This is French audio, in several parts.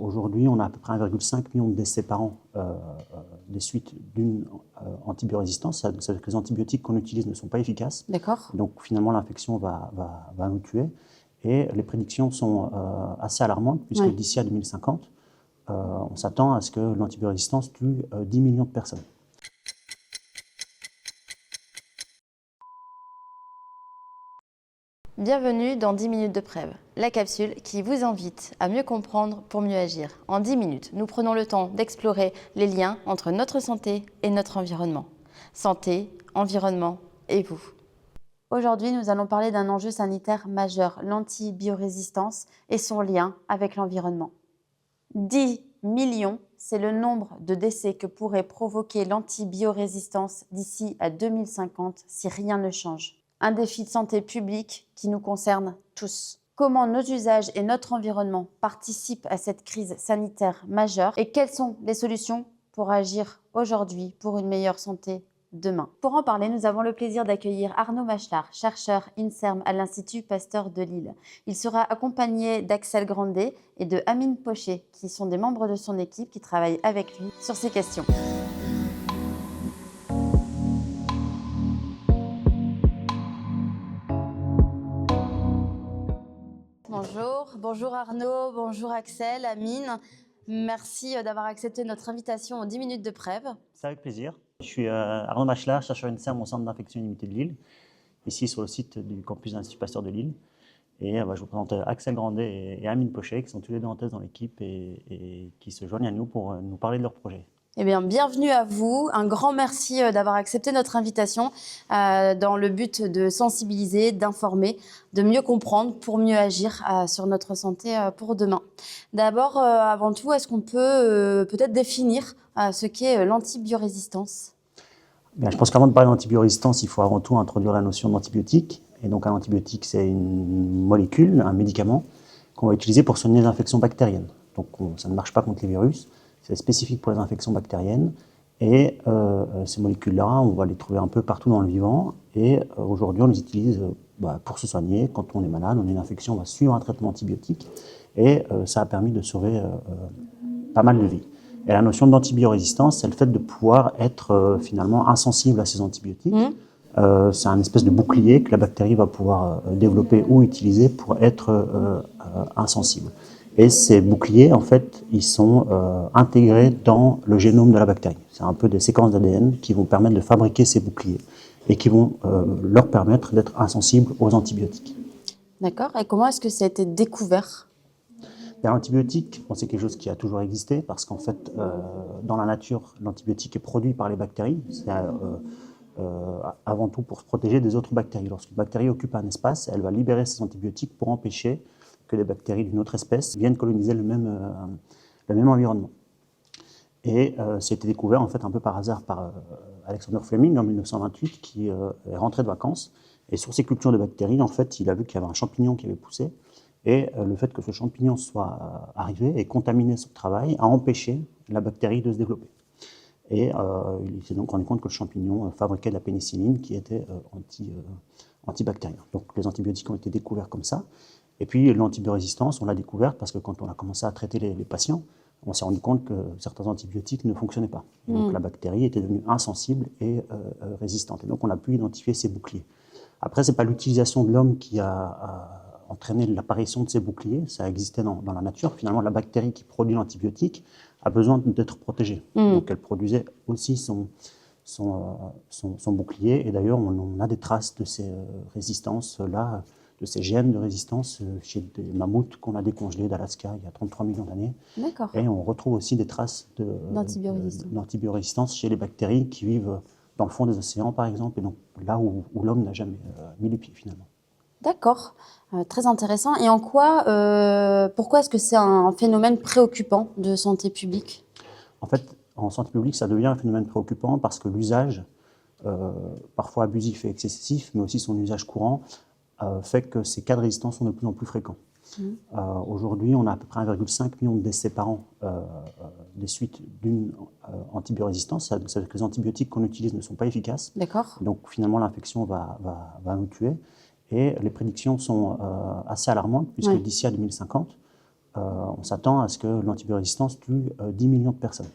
Aujourd'hui, on a à peu près 1,5 million de décès par an des suites d'une antibiorésistance. Ça veut dire que les antibiotiques qu'on utilise ne sont pas efficaces. D'accord. Donc finalement, l'infection va nous tuer. Et les prédictions sont assez alarmantes, puisque Oui. d'ici à 2050, on s'attend à ce que l'antibiorésistance tue 10 millions de personnes. Bienvenue dans 10 minutes de Prève, la capsule qui vous invite à mieux comprendre pour mieux agir. En 10 minutes, nous prenons le temps d'explorer les liens entre notre santé et notre environnement. Santé, environnement et vous. Aujourd'hui, nous allons parler d'un enjeu sanitaire majeur, l'antibiorésistance et son lien avec l'environnement. 10 millions, c'est le nombre de décès que pourrait provoquer l'antibiorésistance d'ici à 2050 si rien ne change. Un défi de santé publique qui nous concerne tous. Comment nos usages et notre environnement participent à cette crise sanitaire majeure et quelles sont les solutions pour agir aujourd'hui pour une meilleure santé demain. Pour en parler, nous avons le plaisir d'accueillir Arnaud Machelard, chercheur INSERM à l'Institut Pasteur de Lille. Il sera accompagné d'Axel Grandet et de Amine Pochet, qui sont des membres de son équipe qui travaillent avec lui sur ces questions. Bonjour Arnaud, bonjour Axel, Amine. Merci d'avoir accepté notre invitation aux 10 minutes de Prève. C'est avec plaisir. Je suis Arnaud Machelard, chercheur INSERM au Centre d'infection illimitée de Lille, ici sur le site du campus de l'Institut Pasteur de Lille. Et je vous présente Axel Grandet et Amine Pochet, qui sont tous les deux en thèse dans l'équipe et qui se joignent à nous pour nous parler de leur projet. Eh bien, bienvenue à vous. Un grand merci d'avoir accepté notre invitation dans le but de sensibiliser, d'informer, de mieux comprendre pour mieux agir sur notre santé pour demain. D'abord, avant tout, est-ce qu'on peut peut-être définir ce qu'est l'antibiorésistance ? Bien, je pense qu'avant de parler d'antibiorésistance, il faut avant tout introduire la notion d'antibiotique. Et donc un antibiotique, c'est une molécule, un médicament qu'on va utiliser pour soigner les infections bactériennes. Donc ça ne marche pas contre les virus. C'est spécifique pour les infections bactériennes et ces molécules-là, on va les trouver un peu partout dans le vivant et aujourd'hui on les utilise pour se soigner. Quand on est malade, on a une infection, on va suivre un traitement antibiotique et ça a permis de sauver pas mal de vies. Et la notion d'antibiorésistance, c'est le fait de pouvoir être finalement insensible à ces antibiotiques. C'est un espèce de bouclier que la bactérie va pouvoir développer ou utiliser pour être insensible. Et ces boucliers, en fait, ils sont intégrés dans le génome de la bactérie. C'est un peu des séquences d'ADN qui vont permettre de fabriquer ces boucliers et qui vont leur permettre d'être insensibles aux antibiotiques. D'accord. Et comment est-ce que ça a été découvert ? L'antibiotique, c'est quelque chose qui a toujours existé parce qu'en fait, dans la nature, l'antibiotique est produit par les bactéries. C'est avant tout pour se protéger des autres bactéries. Lorsqu'une bactérie occupe un espace, elle va libérer ses antibiotiques pour empêcher que des bactéries d'une autre espèce viennent coloniser le même environnement. Et ça a été découvert en fait un peu par hasard par Alexander Fleming en 1928 qui est rentré de vacances et sur ses cultures de bactéries, en fait, il a vu qu'il y avait un champignon qui avait poussé et le fait que ce champignon soit arrivé et contaminé son travail a empêché la bactérie de se développer. Et il s'est donc rendu compte que le champignon fabriquait de la pénicilline qui était antibactérien. Donc les antibiotiques ont été découverts comme ça. Et puis l'antibiorésistance, on l'a découverte parce que quand on a commencé à traiter les patients, on s'est rendu compte que certains antibiotiques ne fonctionnaient pas. Donc la bactérie était devenue insensible et résistante. Et donc on a pu identifier ces boucliers. Après, ce n'est pas l'utilisation de l'homme qui a entraîné l'apparition de ces boucliers, ça existait dans la nature. Finalement, la bactérie qui produit l'antibiotique a besoin d'être protégée. Donc elle produisait aussi son bouclier. Et d'ailleurs, on a des traces de ces résistances-là, de ces gènes de résistance chez des mammouths qu'on a décongelés d'Alaska il y a 33 millions d'années. D'accord. Et on retrouve aussi des traces d'antibiorésistance chez les bactéries qui vivent dans le fond des océans, par exemple, et donc là où l'homme n'a jamais mis les pieds, finalement. D'accord, très intéressant. Et en quoi, pourquoi est-ce que c'est un phénomène préoccupant de santé publique ? En fait, en santé publique, ça devient un phénomène préoccupant parce que l'usage, parfois abusif et excessif, mais aussi son usage courant, fait que ces cas de résistance sont de plus en plus fréquents. Aujourd'hui, on a à peu près 1,5 million de décès par an des suites d'une antibiorésistance. Ça veut dire que les antibiotiques qu'on utilise ne sont pas efficaces. D'accord. Donc finalement, l'infection va nous tuer. Et les prédictions sont assez alarmantes, puisque d'ici à 2050, on s'attend à ce que l'antibiorésistance tue 10 millions de personnes.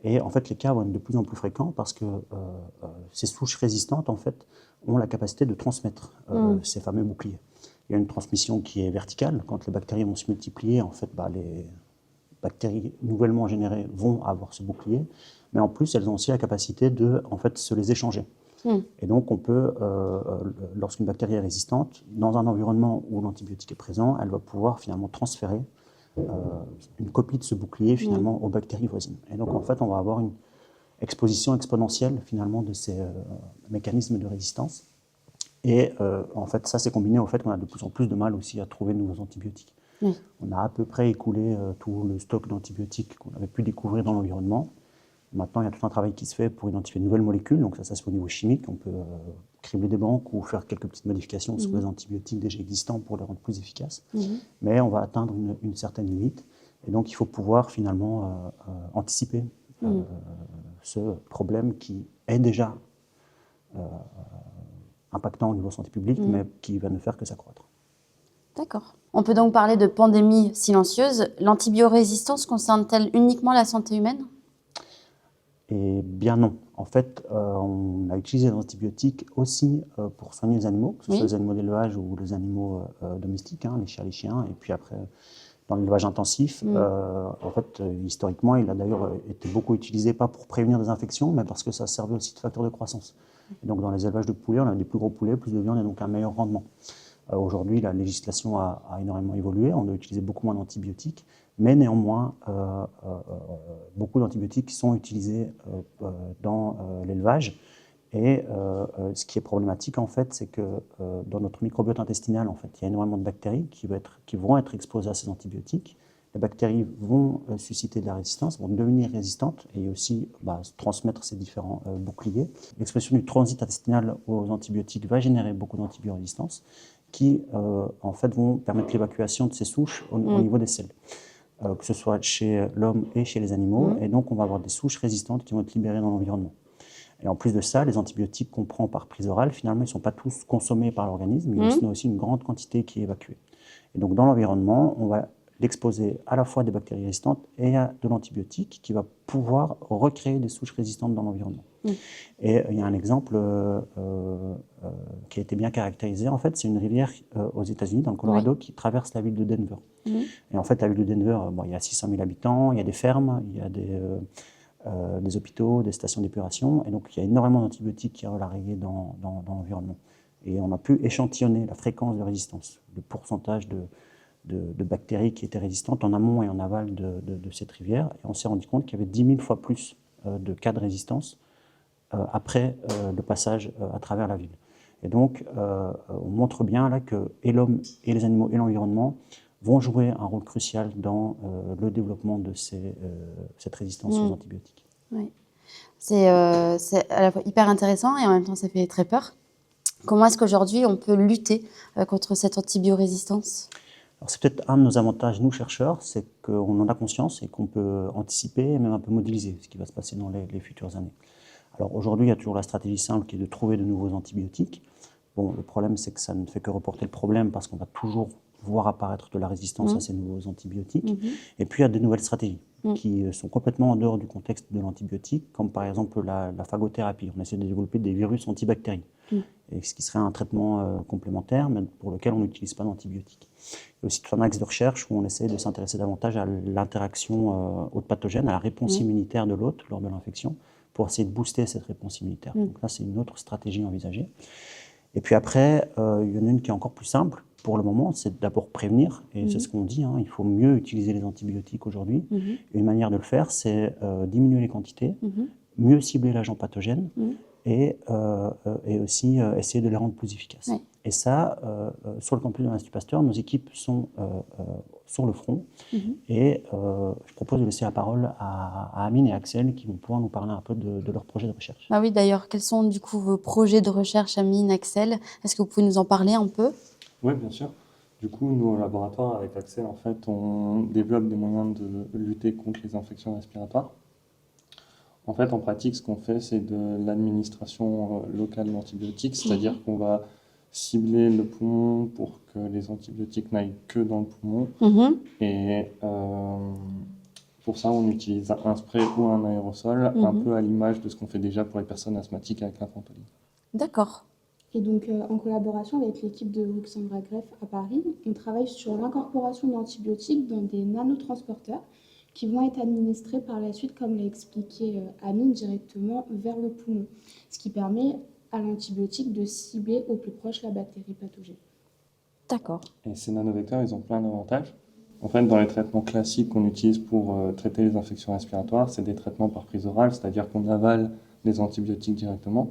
Et en fait, les cas vont être de plus en plus fréquents parce que ces souches résistantes, en fait, ont la capacité de transmettre ces fameux boucliers. Il y a une transmission qui est verticale. Quand les bactéries vont se multiplier, en fait, les bactéries nouvellement générées vont avoir ce bouclier. Mais en plus, elles ont aussi la capacité de se les échanger. Et donc, on peut, lorsqu'une bactérie est résistante, dans un environnement où l'antibiotique est présent, elle va pouvoir finalement transférer une copie de ce bouclier finalement aux bactéries voisines. Et donc, en fait, on va avoir une exposition exponentielle finalement de ces mécanismes de résistance. Et en fait, ça, c'est combiné au fait qu'on a de plus en plus de mal aussi à trouver de nouveaux antibiotiques. On a à peu près écoulé tout le stock d'antibiotiques qu'on avait pu découvrir dans l'environnement. Maintenant, il y a tout un travail qui se fait pour identifier de nouvelles molécules. Donc ça se fait au niveau chimique. On peut cribler des banques ou faire quelques petites modifications sur les antibiotiques déjà existants pour les rendre plus efficaces. Mais on va atteindre une certaine limite. Et donc, il faut pouvoir finalement anticiper ce problème qui est déjà impactant au niveau santé publique, mais qui va ne faire que s'accroître. D'accord. On peut donc parler de pandémie silencieuse. L'antibiorésistance concerne-t-elle uniquement la santé humaine ? Eh bien non. En fait, on a utilisé les antibiotiques aussi pour soigner les animaux, que ce soit les animaux d'élevage ou les animaux domestiques, les chats, les chiens, et puis après, dans l'élevage intensif, en fait, historiquement, il a d'ailleurs été beaucoup utilisé, pas pour prévenir des infections, mais parce que ça servait aussi de facteur de croissance. Et donc, dans les élevages de poulets, on a des plus gros poulets, plus de viande et donc un meilleur rendement. Aujourd'hui, la législation a énormément évolué, on a utilisé beaucoup moins d'antibiotiques, mais néanmoins, beaucoup d'antibiotiques sont utilisés dans l'élevage. Et ce qui est problématique, en fait, c'est que dans notre microbiote intestinal, en fait, il y a énormément de bactéries qui vont être exposées à ces antibiotiques. Les bactéries vont susciter de la résistance, vont devenir résistantes et aussi transmettre ces différents boucliers. L'expression du transit intestinal aux antibiotiques va générer beaucoup d'antibiorésistance qui, en fait, vont permettre l'évacuation de ces souches au niveau des selles, que ce soit chez l'homme et chez les animaux. Et donc, on va avoir des souches résistantes qui vont être libérées dans l'environnement. Et en plus de ça, les antibiotiques qu'on prend par prise orale, finalement, ils ne sont pas tous consommés par l'organisme, il y a aussi une grande quantité qui est évacuée. Et donc, dans l'environnement, on va l'exposer à la fois à des bactéries résistantes et à de l'antibiotique qui va pouvoir recréer des souches résistantes dans l'environnement. Et il y a un exemple qui a été bien caractérisé. En fait, c'est une rivière aux États-Unis, dans le Colorado, qui traverse la ville de Denver. Et en fait, la ville de Denver, il y a 600 000 habitants, il y a des fermes, il y a des hôpitaux, des stations d'épuration. Et donc, il y a énormément d'antibiotiques qui sont largués dans l'environnement. Et on a pu échantillonner la fréquence de résistance, le pourcentage de bactéries qui étaient résistantes en amont et en aval de cette rivière. Et on s'est rendu compte qu'il y avait 10 000 fois plus de cas de résistance après le passage à travers la ville. Et donc, on montre bien là que et l'homme, et les animaux, et l'environnement vont jouer un rôle crucial dans le développement de cette résistance aux antibiotiques. Oui. C'est à la fois hyper intéressant et en même temps ça fait très peur. Comment est-ce qu'aujourd'hui on peut lutter contre cette antibiorésistance ? Alors c'est peut-être un de nos avantages, nous chercheurs, c'est qu'on en a conscience et qu'on peut anticiper et même un peu modéliser ce qui va se passer dans les futures années. Alors aujourd'hui, il y a toujours la stratégie simple qui est de trouver de nouveaux antibiotiques. Bon, le problème, c'est que ça ne fait que reporter le problème parce qu'on va toujours voir apparaître de la résistance à ces nouveaux antibiotiques. Et puis, il y a de nouvelles stratégies qui sont complètement en dehors du contexte de l'antibiotique, comme par exemple la phagothérapie. On essaie de développer des virus antibactériens, et ce qui serait un traitement complémentaire, mais pour lequel on n'utilise pas d'antibiotiques. Il y a aussi tout un axe de recherche où on essaie de s'intéresser davantage à l'interaction hôte-pathogène, à la réponse immunitaire de l'hôte lors de l'infection, pour essayer de booster cette réponse immunitaire. Donc là, c'est une autre stratégie envisagée. Et puis après, il y en a une qui est encore plus simple pour le moment, c'est d'abord prévenir, et c'est ce qu'on dit, il faut mieux utiliser les antibiotiques aujourd'hui. Une manière de le faire, c'est diminuer les quantités, mieux cibler l'agent pathogène, et aussi essayer de les rendre plus efficaces. Et ça, sur le campus de l'Institut Pasteur, nos équipes sont sur le front, et je propose de laisser la parole à Amine et Axel qui vont pouvoir nous parler un peu de leur projet de recherche. Ah oui, d'ailleurs, quels sont du coup vos projets de recherche, Amine, Axel ? Est-ce que vous pouvez nous en parler un peu ? Oui, bien sûr. Du coup, nous, au laboratoire, avec Axel, en fait, on développe des moyens de lutter contre les infections respiratoires. En fait, en pratique, ce qu'on fait, c'est de l'administration locale d'antibiotiques, c'est-à-dire qu'on va cibler le poumon pour que les antibiotiques n'aillent que dans le poumon. Et pour ça, on utilise un spray ou un aérosol, un peu à l'image de ce qu'on fait déjà pour les personnes asthmatiques avec la ventoline. D'accord. Et donc, en collaboration avec l'équipe de Ruxandra Greff à Paris, on travaille sur l'incorporation d'antibiotiques dans des nanotransporteurs qui vont être administrés par la suite, comme l'a expliqué Amine, directement vers le poumon, ce qui permet à l'antibiotique de cibler au plus proche la bactérie pathogène. D'accord. Et ces nanovecteurs, ils ont plein d'avantages. En fait, dans les traitements classiques qu'on utilise pour traiter les infections respiratoires, c'est des traitements par prise orale, c'est-à-dire qu'on avale les antibiotiques directement.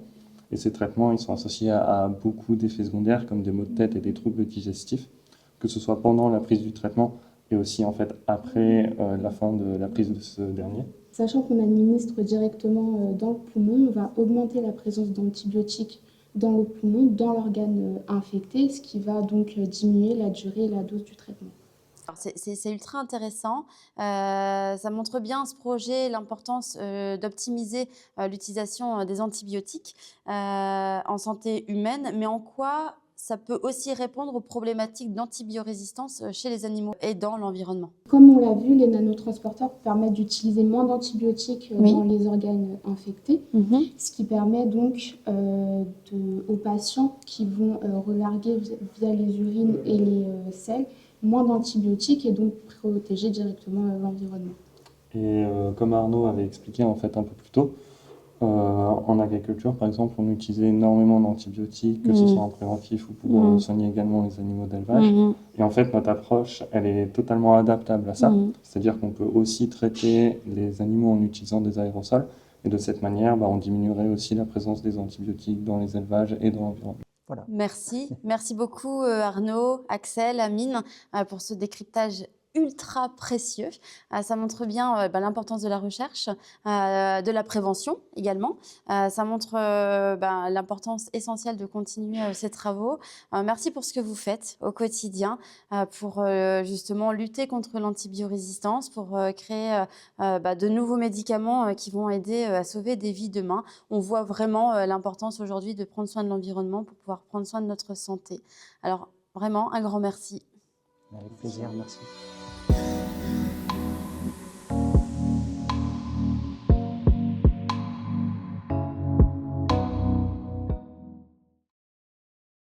Et ces traitements, ils sont associés à beaucoup d'effets secondaires, comme des maux de tête et des troubles digestifs, que ce soit pendant la prise du traitement et aussi en fait après la fin de la prise de ce dernier. Sachant qu'on administre directement dans le poumon, on va augmenter la présence d'antibiotiques dans le poumon, dans l'organe infecté, ce qui va donc diminuer la durée et la dose du traitement. C'est ultra intéressant. Ça montre bien ce projet, l'importance d'optimiser l'utilisation des antibiotiques en santé humaine, mais en quoi ça peut aussi répondre aux problématiques d'antibiorésistance chez les animaux et dans l'environnement. Comme on l'a vu, les nanotransporteurs permettent d'utiliser moins d'antibiotiques dans les organes infectés, ce qui permet donc aux patients qui vont relarguer via les urines et les selles moins d'antibiotiques et donc protéger directement l'environnement. Et comme Arnaud avait expliqué en fait un peu plus tôt, en agriculture par exemple, on utilisait énormément d'antibiotiques, que ce soit en préventif ou pour soigner également les animaux d'élevage. Et en fait, notre approche, elle est totalement adaptable à ça. C'est-à-dire qu'on peut aussi traiter les animaux en utilisant des aérosols. Et de cette manière, on diminuerait aussi la présence des antibiotiques dans les élevages et dans l'environnement. Voilà. Merci beaucoup Arnaud, Axel, Amine pour ce décryptage ultra précieux. Ça montre bien l'importance de la recherche, de la prévention également. Ça montre l'importance essentielle de continuer ces travaux. Merci pour ce que vous faites au quotidien pour justement lutter contre l'antibiorésistance, pour créer de nouveaux médicaments qui vont aider à sauver des vies demain. On voit vraiment l'importance aujourd'hui de prendre soin de l'environnement pour pouvoir prendre soin de notre santé. Alors vraiment, un grand merci. Avec plaisir, merci.